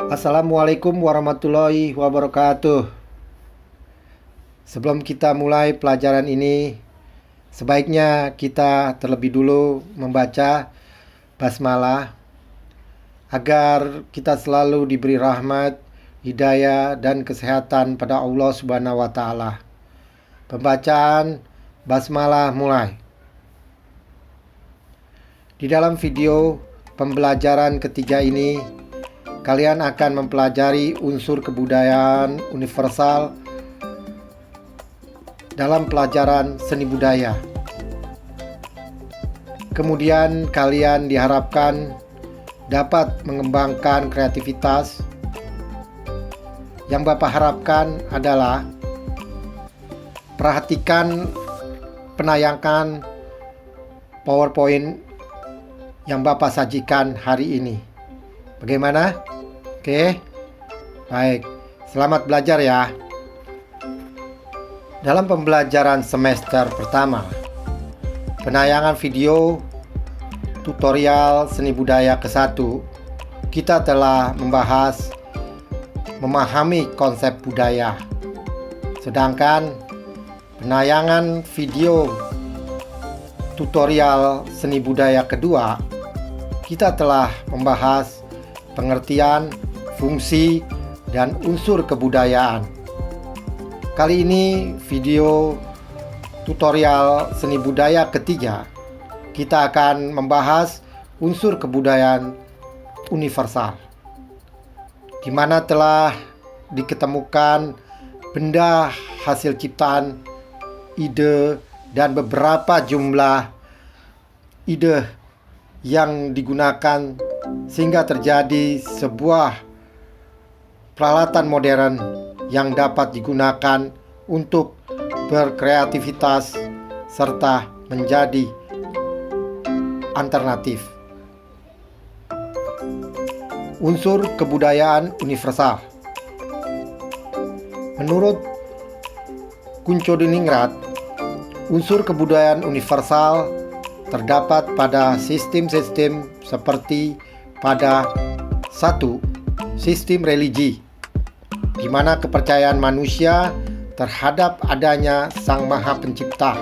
Assalamualaikum warahmatullahi wabarakatuh. Sebelum kita mulai pelajaran ini, sebaiknya kita terlebih dulu membaca basmalah agar kita selalu diberi rahmat, hidayah, dan kesehatan pada Allah Subhanahu wa Ta'ala. Pembacaan basmalah mulai. Di dalam video pembelajaran ketiga ini, kalian akan mempelajari unsur kebudayaan universal dalam pelajaran seni budaya. Kemudian kalian diharapkan dapat mengembangkan kreativitas. Yang Bapak harapkan adalah perhatikan penayangan PowerPoint yang Bapak sajikan hari ini. Bagaimana? Oke, baik. Selamat belajar ya. Dalam pembelajaran semester pertama, penayangan video tutorial seni budaya ke-1, kita telah membahas memahami konsep budaya. Sedangkan penayangan video tutorial seni budaya kedua, kita telah membahas pengertian, fungsi, dan unsur kebudayaan. Kali ini video tutorial seni budaya ketiga, kita akan membahas unsur kebudayaan universal, di mana telah diketemukan benda hasil ciptaan, ide, dan beberapa jumlah ide yang digunakan sehingga terjadi sebuah peralatan modern yang dapat digunakan untuk berkreativitas serta menjadi alternatif. Unsur kebudayaan universal. Menurut Kuncodiningrat, unsur kebudayaan universal terdapat pada sistem-sistem seperti pada 1. Sistem religi, di mana kepercayaan manusia terhadap adanya Sang Maha Pencipta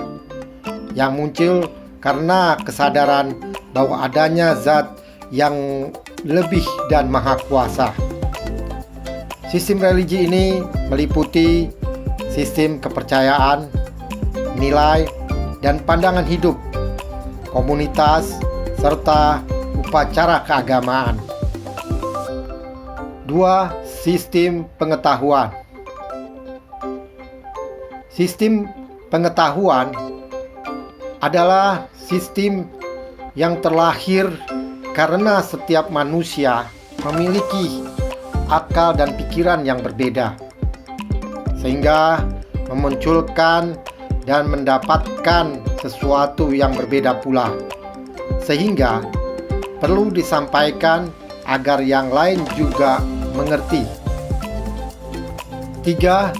yang muncul karena kesadaran bahwa adanya zat yang lebih dan maha kuasa. Sistem religi ini meliputi sistem kepercayaan, nilai, dan pandangan hidup, komunitas, serta upacara keagamaan. 2. Sistem pengetahuan. Sistem pengetahuan adalah sistem yang terlahir karena setiap manusia memiliki akal dan pikiran yang berbeda, sehingga memunculkan dan mendapatkan sesuatu yang berbeda pula, sehingga perlu disampaikan agar yang lain juga mengerti. 3.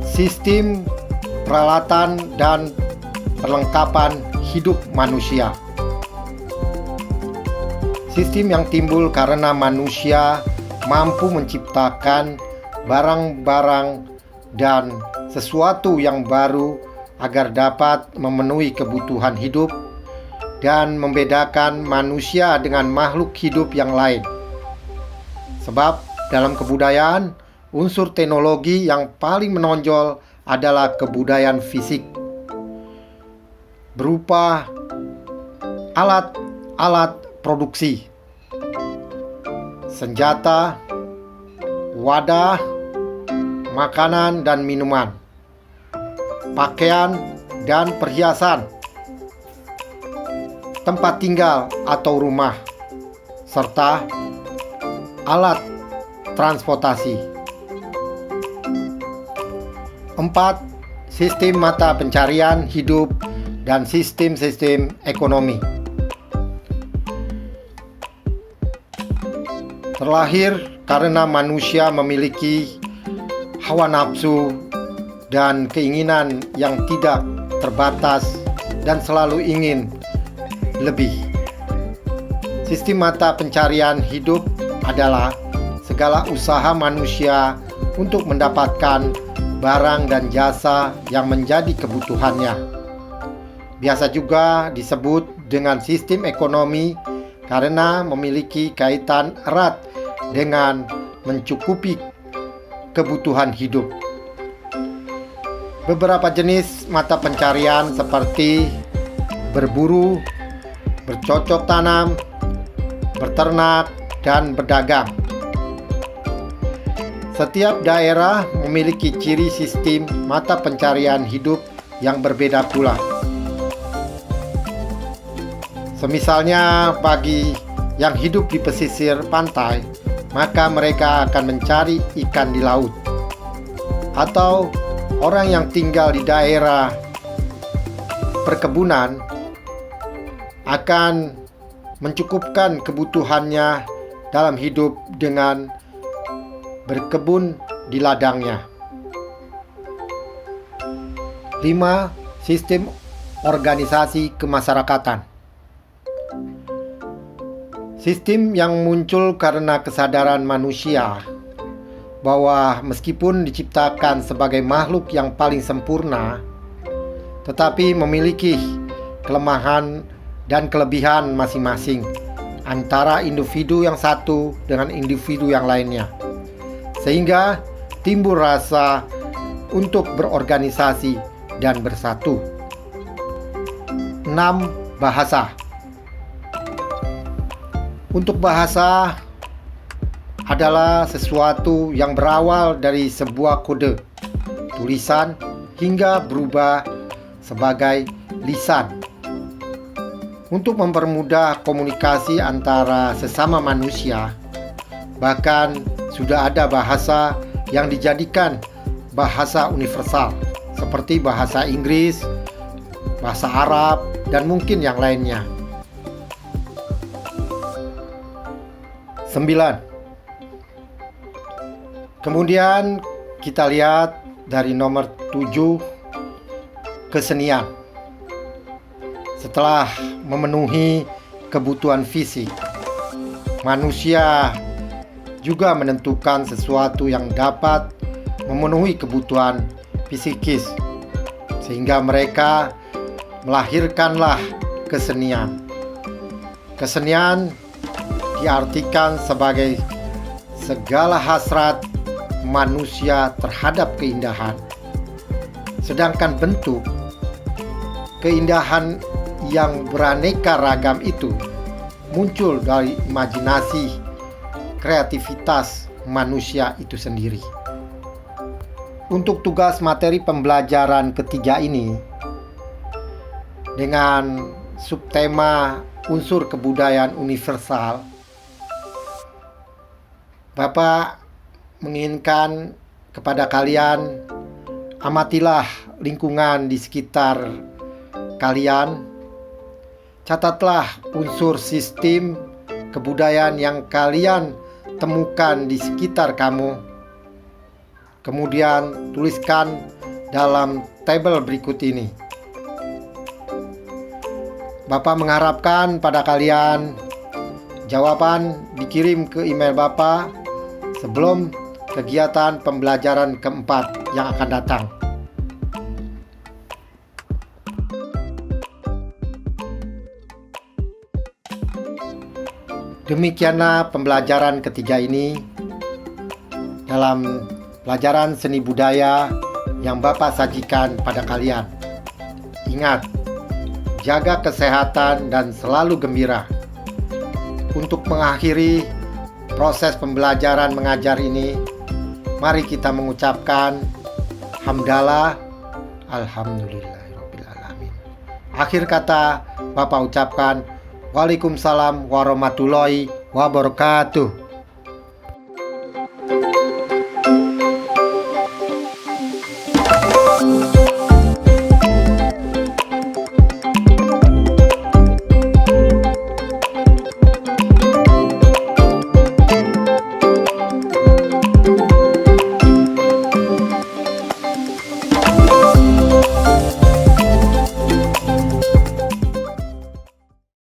Sistem peralatan dan perlengkapan hidup manusia. Sistem yang timbul karena manusia mampu menciptakan barang-barang dan sesuatu yang baru agar dapat memenuhi kebutuhan hidup dan membedakan manusia dengan makhluk hidup yang lain. Sebab dalam kebudayaan, unsur teknologi yang paling menonjol adalah kebudayaan fisik, berupa alat-alat produksi, senjata, wadah, makanan dan minuman, pakaian dan perhiasan, tempat tinggal atau rumah, serta alat transportasi. 4. Sistem mata pencarian hidup dan sistem-sistem ekonomi. Terlahir karena manusia memiliki hawa nafsu dan keinginan yang tidak terbatas dan selalu ingin lebih. Sistem mata pencarian hidup adalah segala usaha manusia untuk mendapatkan barang dan jasa yang menjadi kebutuhannya. Biasa juga disebut dengan sistem ekonomi karena memiliki kaitan erat dengan mencukupi kebutuhan hidup. Beberapa jenis mata pencarian seperti berburu, bercocok tanam, berternak, dan berdagang. Setiap daerah memiliki ciri sistem mata pencarian hidup yang berbeda pula. Semisalnya bagi yang hidup di pesisir pantai, maka mereka akan mencari ikan di laut. Atau orang yang tinggal di daerah perkebunan akan mencukupkan kebutuhannya dalam hidup dengan berkebun di ladangnya. 5. Sistem organisasi kemasyarakatan. Sistem yang muncul karena kesadaran manusia bahwa meskipun diciptakan sebagai makhluk yang paling sempurna, tetapi memiliki kelemahan dan kelebihan masing-masing antara individu yang satu dengan individu yang lainnya, sehingga timbul rasa untuk berorganisasi dan bersatu. 6. Bahasa. Untuk bahasa adalah sesuatu yang berawal dari sebuah kode tulisan hingga berubah sebagai lisan. Untuk mempermudah komunikasi antara sesama manusia, bahkan sudah ada bahasa yang dijadikan bahasa universal seperti bahasa Inggris, bahasa Arab, dan mungkin yang lainnya. 9. Kemudian kita lihat dari nomor 7, kesenian. Setelah memenuhi kebutuhan fisik, manusia juga menentukan sesuatu yang dapat memenuhi kebutuhan psikis, sehingga mereka melahirkanlah kesenian. Kesenian diartikan sebagai segala hasrat manusia terhadap keindahan. Sedangkan bentuk keindahan yang beraneka ragam itu muncul dari imajinasi, kreativitas manusia itu sendiri. Untuk tugas materi pembelajaran ketiga ini, dengan subtema unsur kebudayaan universal, Bapak menginginkan kepada kalian, amatilah lingkungan di sekitar kalian, catatlah unsur sistem kebudayaan yang kalian temukan di sekitar kamu. Kemudian tuliskan dalam tabel berikut ini. Bapak mengharapkan pada kalian jawaban dikirim ke email Bapak sebelum kegiatan pembelajaran keempat yang akan datang. Demikianlah pembelajaran ketiga ini dalam pelajaran seni budaya yang Bapak sajikan pada kalian. Ingat, jaga kesehatan dan selalu gembira. Untuk mengakhiri proses pembelajaran mengajar ini, mari kita mengucapkan hamdalah, alhamdulillahirabbil alamin. Akhir kata Bapak ucapkan, Waalaikumsalam warahmatullahi wabarakatuh.